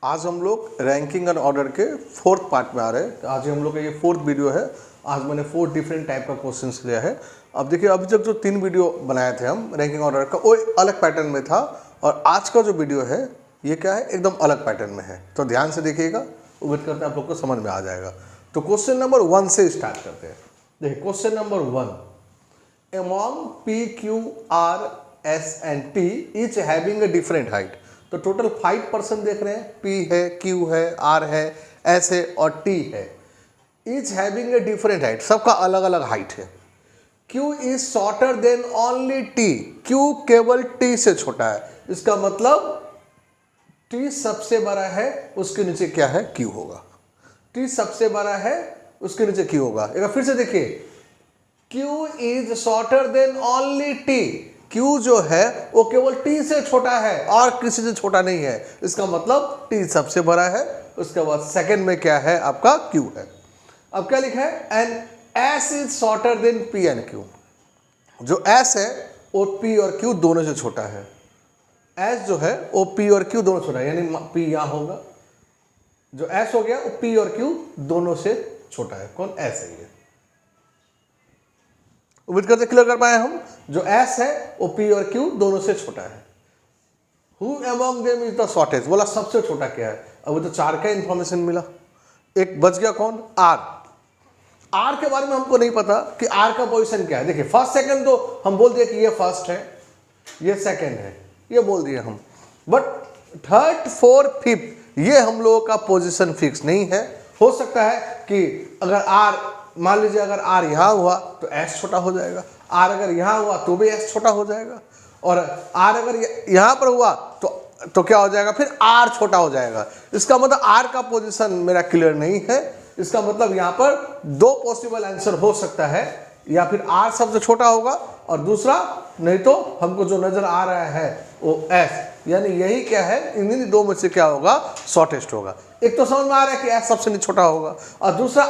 आज हम लोग रैंकिंग एंड ऑर्डर के फोर्थ पार्ट में आ रहे हैं। आज हम लोग का ये फोर्थ वीडियो है। आज मैंने 4 डिफरेंट टाइप का क्वेश्चंस लिया है। अब देखिए, अभी तक जो 3 वीडियो बनाए थे हम रैंकिंग ऑर्डर का, वो अलग पैटर्न में था, और आज का जो वीडियो है ये क्या है, एकदम अलग पैटर्न में है। तो ध्यान से देखिएगा, उम्मीद करते हैं आप लोग को समझ में आ जाएगा। तो क्वेश्चन नंबर 1 से स्टार्ट करते हैं। देखिए question number 1, among P, Q, R, S and T each having a different height। तो टोटल 5 पर्सन देख रहे हैं, P है, Q है, R है, S है और T है। each having a different height, सबका अलग अलग हाइट है। Q is shorter than only T, Q केवल T से छोटा है। इसका मतलब T सबसे बड़ा है, उसके नीचे क्या है, Q होगा। T सबसे बड़ा है, उसके नीचे Q होगा। एक बार फिर से देखिए, Q is shorter than only T, Q जो है वो केवल T से छोटा है और किसी से छोटा नहीं है। इसका मतलब T सबसे बड़ा है। उसके बाद सेकंड में क्या है, आपका Q है। अब क्या लिखा है, and S is shorter than P and Q। जो S है वो P और Q दोनों से छोटा है। S जो है वो P और Q दोनों छोटा है, यानी P यहाँ होगा, जो S हो गया वो P और Q दोनों से छोटा है। कौन, S है ये। उम्मीद करते क्लियर कर पाए हम। जो S है वो P और Q दोनों से छोटा है। Who among them is the shortest, बोला सबसे छोटा क्या है। अब तो 4 का इंफॉर्मेशन मिला, एक बच गया कौन, R। R के बारे में हमको नहीं पता कि R का पोजीशन क्या है। देखिए फर्स्ट सेकंड तो हम बोल दिए कि ये फर्स्ट है, ये सेकंड है, ये बोल दिए हम, बट थर्ड फोर्थ फिफ्थ ये हम लोगों का पोजीशन फिक्स नहीं है। हो सकता है कि अगर R, मान लीजिए अगर R यहाँ हुआ तो S छोटा हो जाएगा, R अगर यहाँ हुआ तो भी S छोटा हो जाएगा, और R अगर यहाँ पर हुआ तो क्या हो जाएगा, फिर R छोटा हो जाएगा। इसका मतलब R का पोजीशन मेरा क्लियर नहीं है। इसका मतलब यहाँ पर 2 पॉसिबल आंसर हो सकता है, या फिर R सबसे छोटा होगा और दूसरा नहीं तो हमको जो नजर आ रहा है वो S, यानी यही क्या है, इन 2 में से क्या होगा, शॉर्टेस्ट होगा। एक तो समझ में आ रहा है कि S सबसे नहीं छोटा होगा, और दूसरा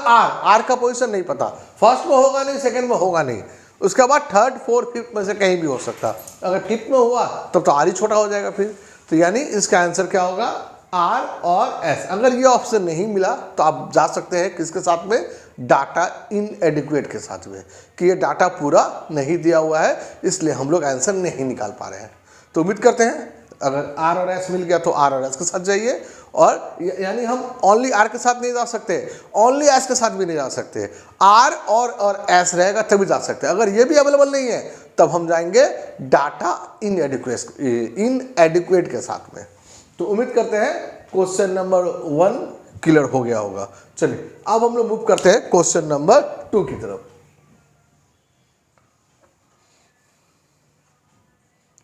R का पोजीशन नहीं पता, फर्स्ट में होगा नहीं, सेकंड में होगा नहीं, उसके बाद थर्ड फोर्थ फिफ्थ में से कहीं भी हो सकता। अगर फिफ्थ में हुआ तब तो R ही छोटा हो जाएगा फिर। तो यानी इसका आंसर क्या होगा, R और S। अगर ये ऑप्शन नहीं मिला तो आप जा सकते हैं किसके साथ में, डाटा इनएडिक्वेट के साथ में, कि ये डाटा पूरा नहीं दिया हुआ है, इसलिए हम लोग आंसर नहीं निकाल पा रहे हैं। तो उम्मीद करते हैं अगर R और S मिल गया तो R और S के साथ जाइए, और यानी हम ओनली R के साथ नहीं जा सकते, ओनली S के साथ भी नहीं जा सकते, R और S रहेगा तभी जा सकते हैं। अगर ये भी अवेलेबल नहीं है तब हम जाएंगे डाटा इनएडिक्वेट के साथ में। तो उम्मीद करते हैं क्वेश्चन नंबर 1 क्लियर हो गया होगा। चलिए अब हम लोग मूव करते हैं क्वेश्चन नंबर 2 की तरफ।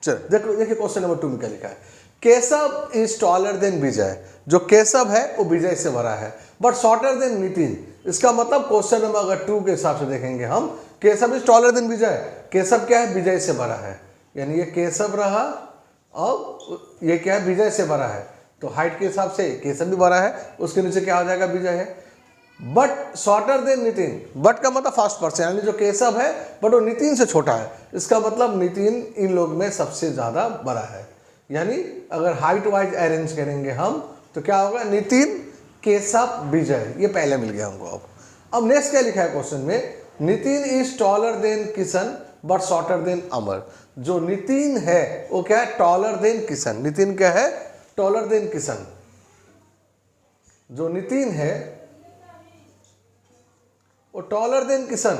चलिए देखिए क्वेश्चन नंबर 2 में क्या लिखा है, केशव इज टॉलर देन विजय। जो केशव है वो विजय से बड़ा है, बट शॉर्टर देन नितिन। इसका मतलब क्वेश्चन नंबर अगर 2 के हिसाब से देखेंगे हम, केशव इज टॉलर देन विजय, केशव क्या है, विजय से बड़ा है, यानी ये केशव रहा और ये क्या है, विजय से बड़ा है। तो हाइट के हिसाब से केशव भी बड़ा है, उसके नीचे क्या हो जाएगा, विजय है। But shorter then Nitin, but का मतलब फर्स्ट पर्सन, यानी जो केशव है बट वो नितिन से छोटा है। इसका मतलब नितिन इन लोग में सबसे ज़्यादा बड़ा है। यानी अगर हाइट वाइज अरेंज करेंगे हम तो क्या होगा, नितिन, केशव, विजय, ये पहले मिल गया हमको। अब नेक्स्ट क्या लिखा है क्वेश्चन में, Nitin is taller than Kishan but shorter than Amar. जो नितिन है वो क्या है, टॉलर देन किशन। नितिन क्या है, टॉलर देन किशन। जो नितिन है वो taller than Kishan,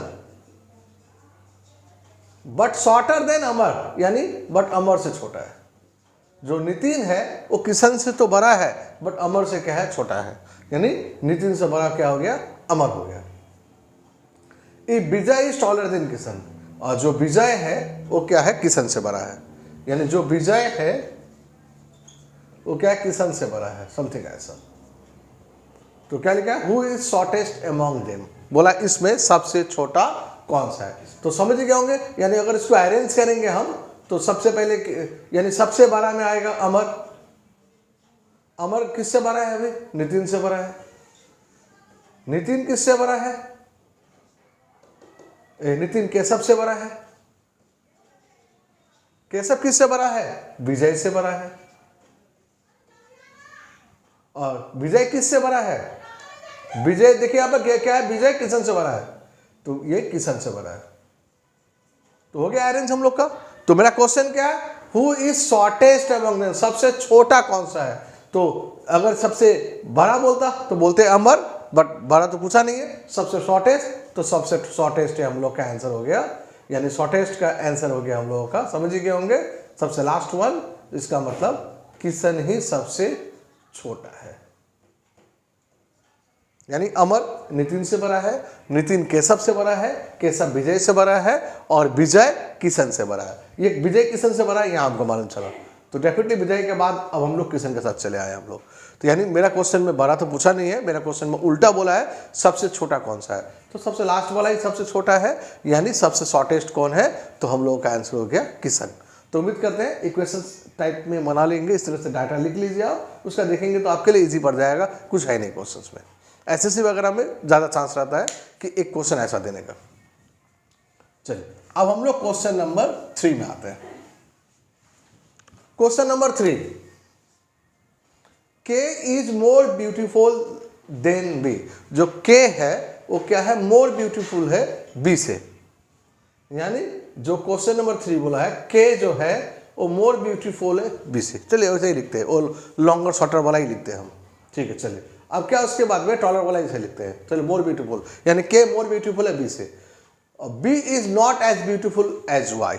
but shorter than Amar, यानी बट अमर से छोटा है। जो नितिन है वो किशन से तो बड़ा है, बट अमर से क्या है, छोटा है। यानी नितिन से बड़ा क्या हो गया, अमर हो गया। If Vijay is taller than Kishan, और जो विजय है वो क्या है, किशन से बड़ा है। यानी जो विजय है वो क्या है, किशन से बड़ा है, समथिंग ऐसा। तो क्या लिखा है, who is shortest among them, बोला इसमें सबसे छोटा कौन सा है। तो समझ गए होंगे, यानी अगर इसको अरेंज करेंगे हम तो सबसे पहले यानी सबसे बड़ा में आएगा अमर। अमर किससे बड़ा है, अभी नितिन से बड़ा है। नितिन किससे बड़ा है, नितिन केशव से बड़ा है। केशव किससे बड़ा है, विजय से बड़ा है। और विजय किससे बड़ा है? विजय देखिए यहाँ पर क्या है, विजय किशन से बड़ा है, तो ये किशन से बड़ा है। तो हो गया अरेंज हम लोग का। तो मेरा क्वेश्चन क्या है, who is shortest among them, सबसे छोटा कौन सा है? तो अगर सबसे बड़ा बोलता तो बोलते अमर, बट बड़ा तो पूछा नहीं है। सबसे शॉर्टेस्ट, तो सबसे शॉर्टेस्ट है हम लोग का आंसर हो गया, यानी शॉर्टेस्ट का आंसर हो गया हम लोगों का, समझ गए होंगे। सबसे लास्ट वन, इसका मतलब किशन ही सबसे छोटा है, यानी अमर नितिन से बड़ा है, नितिन केशव से बड़ा है, केशव विजय से बड़ा है, और विजय किशन से बड़ा है। ये विजय किशन से बड़ा है, यहाँ हमको मालूम चला। तो डेफिनेटली विजय के बाद अब हम लोग किशन के साथ चले आए हम लोग। तो यानी मेरा क्वेश्चन में बड़ा तो पूछा नहीं है, मेरा क्वेश्चन में उल्टा बोला है, सबसे छोटा कौन सा है? तो सबसे लास्ट वाला ही सबसे छोटा है, यानी सबसे शॉर्टेस्ट कौन है? तो हम लोगों का आंसर हो गया किशन। तो उम्मीद करते हैं इक्वेशन टाइप में बना लेंगे, इस तरह से डाटा लिख लीजिए आप, उसका देखेंगे तो आपके लिए ईजी पड़ जाएगा, कुछ है नहीं क्वेश्चंस में। एसएससी वगैरह में ज़्यादा चांस रहता है कि एक क्वेश्चन ऐसा देने का। चलिए अब हम लोग क्वेश्चन नंबर 3 में आते हैं। Question number 3, K is more beautiful then B। जो K है वो क्या है? मोर ब्यूटीफुल है B से, यानी जो क्वेश्चन नंबर 3 बोला है K जो है वो मोर ब्यूटीफुल है B से। चलिए वैसे ही लिखते हैं, और लॉन्गर शॉर्टर वाला ही लिखते हैं हम, ठीक है। चलिए अब क्या उसके बाद में टॉलर वाला इसे लिखते हैं। चलिए मोर ब्यूटीफुल, यानी K मोर ब्यूटीफुल है B से। B is not as beautiful as Y।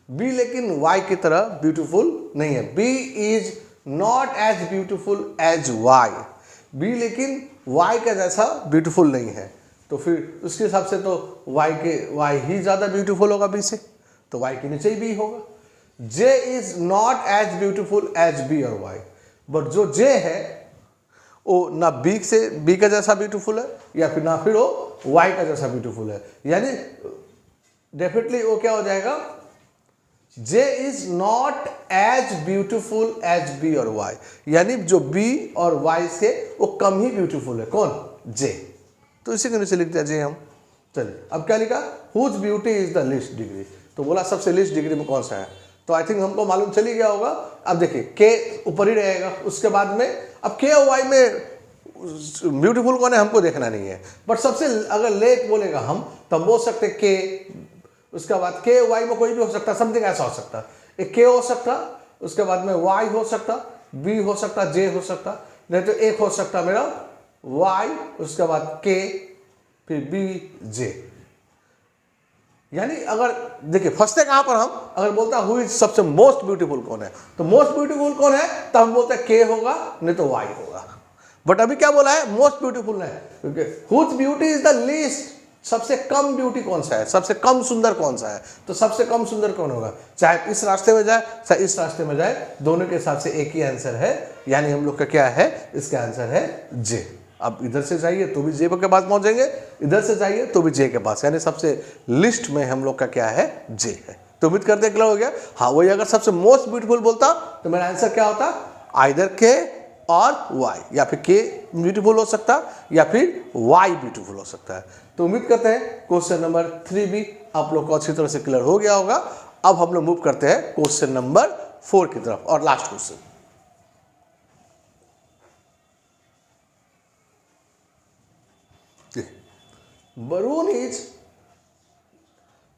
B लेकिन Y की तरह ब्यूटीफुल नहीं है। B is not as beautiful as Y। B लेकिन Y का जैसा ब्यूटीफुल नहीं है, तो फिर उसके हिसाब से तो Y ही ज़्यादा ब्यूटीफुल होगा B से, तो Y के नीचे ही B होगा। J is not as beautiful as B और Y, बट जो J है वो ना B का जैसा ब्यूटीफुल है, या फिर ना फिर वो Y का जैसा ब्यूटीफुल है, यानी डेफिनेटली वो क्या हो जाएगा, J is not as beautiful as B और Y, यानी जो B और Y से वो कम ही ब्यूटीफुल है। कौन? J। तो इसी के नीचे लिख दिया J हम। चलिए अब क्या लिखा, whose beauty is the least degree. तो बोला सबसे लीस्ट डिग्री में कौन सा है, तो आई थिंक हमको मालूम चली गया होगा। अब देखिए K ऊपर ही रहेगा, उसके बाद में अब K और Y में ब्यूटीफुल कौन है हमको देखना नहीं है, बट सबसे अगर लेट बोलेगा हम तब बोल सकते K, उसके बाद K Y में कोई भी हो सकता, समथिंग ऐसा हो सकता, एक K हो सकता, उसके बाद में Y हो सकता, B हो सकता, J हो सकता, नहीं तो एक हो सकता मेरा Y, उसके बाद K, फिर B J। यानी अगर देखिए फंसते कहां पर हम, अगर बोलता हु इज सबसे मोस्ट ब्यूटीफुल कौन है, तो मोस्ट ब्यूटीफुल कौन है तब हम बोलते हैं K होगा, नहीं तो Y होगा। बट अभी क्या बोला है, मोस्ट ब्यूटीफुल है, क्योंकि whose beauty is the least, सबसे कम ब्यूटी कौन सा है, सबसे कम सुंदर कौन सा है, तो सबसे कम सुंदर कौन होगा, चाहे इस रास्ते में जाए चाहे इस रास्ते में जाए, दोनों के हिसाब से एक ही आंसर है, यानी हम लोग का क्या है, इसका आंसर है J। अब इधर से जाइए तो भी J के पास पहुंचेंगे, इधर से जाइए तो भी J के पास, यानी सबसे लिस्ट में हम लोग का क्या है, J है। तो उम्मीद करते क्लियर हो गया। हाँ वही अगर सबसे मोस्ट ब्यूटीफुल बोलता तो मेरा आंसर क्या होता, आइदर K और Y, या फिर K ब्यूटीफुल हो सकता या फिर Y ब्यूटीफुल हो सकता है। तो उम्मीद करते हैं क्वेश्चन नंबर 3 भी आप लोग को अच्छी तरह से क्लियर हो गया होगा। अब हम लोग मूव करते हैं क्वेश्चन नंबर 4 की तरफ, और last question.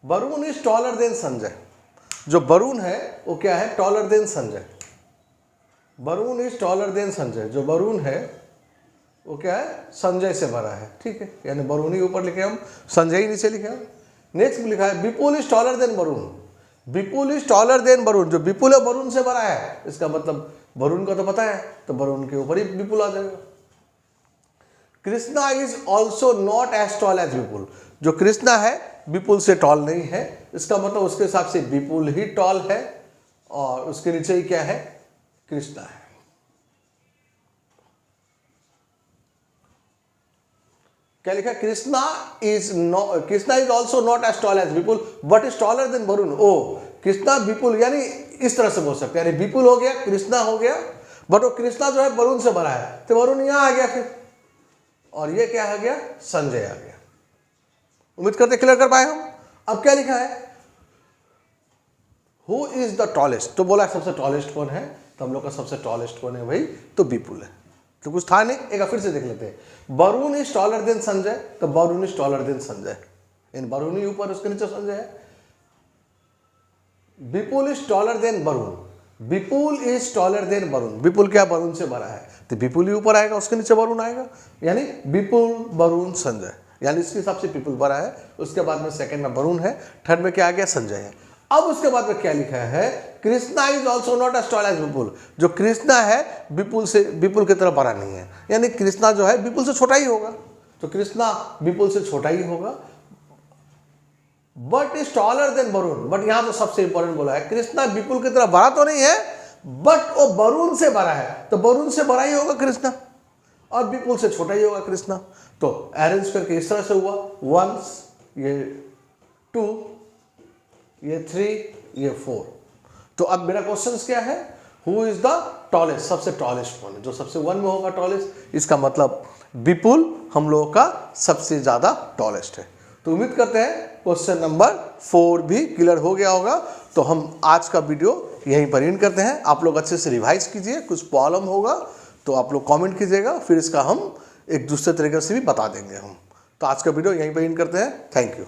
Varun is taller than Sanjay. जो वरुण है वो क्या है, taller than Sanjay. Varun is taller than Sanjay, जो वरुण है वो क्या है, संजय से बड़ा है, ठीक है, यानी वरुण ही ऊपर लिखे हम, संजय ही नीचे लिखे हम। नेक्स्ट लिखा है Vipul is taller than Varun. Vipul is taller than Varun, जो विपुल है वरुण से बड़ा है, इसका मतलब वरुण का तो पता है, तो वरुण के ऊपर ही विपुल आ जाएगा। Krishna is also not as tall as Vipul. जो कृष्णा है विपुल से टॉल नहीं है, इसका मतलब उसके हिसाब से विपुल ही टॉल है, और उसके नीचे ही क्या है, कृष्णा है। क्या लिखा, Krishna is also not as tall as Vipul but is taller than Varun. ओ कृष्णा विपुल, यानी इस तरह से बोल सकते हैं, यानी विपुल हो गया, कृष्णा हो गया, बट वो कृष्णा जो है वरुण से बड़ा है, तो वरुण यहां आ गया फिर, और ये क्या आ गया, संजय आ गया। उम्मीद करते क्लियर कर पाए हम। अब क्या लिखा है, हु इज द टॉलेस्ट। तो बोला सबसे टॉलेस्ट कौन है, तो हम लोग का सबसे टॉलेस्ट कौन है भाई, तो विपुल है। तो कुछ था नहीं, एक बार फिर से देख लेते हैं। Varun is taller than Sanjay, तो Varun is taller than Sanjay, इन वरुण ही ऊपर, उसके नीचे संजय है। Vipul is taller than Varun, Vipul is taller than Varun, Vipul क्या वरुण से बड़ा है, तो विपुल ही ऊपर आएगा, उसके नीचे वरुण आएगा, यानी विपुल वरुण संजय, यानी इसके हिसाब से विपुल बड़ा है, उसके बाद में सेकंड में वरुण है, थर्ड में क्या आ गया, संजय है। अब उसके बाद में क्या लिखा है, Krishna is also not as tall as Vipul, जो कृष्णा है विपुल की तरह बड़ा नहीं है, यानी कृष्णा जो है विपुल से छोटा ही होगा, तो कृष्णा विपुल से छोटा ही होगा। But is taller than Varun, but यहां तो सबसे इंपॉर्टेंट बोला है, कृष्णा विपुल की तरह बड़ा तो नहीं है, बट वो वरुण से बड़ा है, तो वरुण से बड़ा ही होगा कृष्णा, और विपुल से छोटा ही होगा कृष्णा। तो अरेंज करके इस तरह से हुआ, 1 ये 2 ये 3 ये 4। तो अब मेरा क्वेश्चन क्या है, हु इज द टॉलेस्ट, सबसे टॉलेस्ट कौन है, जो सबसे 1 में होगा टॉलेस्ट, इसका मतलब विपुल हम लोगों का सबसे ज्यादा टॉलेस्ट है। तो उम्मीद करते हैं क्वेश्चन नंबर 4 भी क्लियर हो गया होगा। तो हम आज का वीडियो यहीं पर एंड करते हैं, आप लोग अच्छे से रिवाइज कीजिए, कुछ प्रॉब्लम होगा तो आप लोग कमेंट कीजिएगा, फिर इसका हम एक दूसरे तरीके से भी बता देंगे हम। तो आज का वीडियो यहीं पर एंड करते हैं, थैंक यू।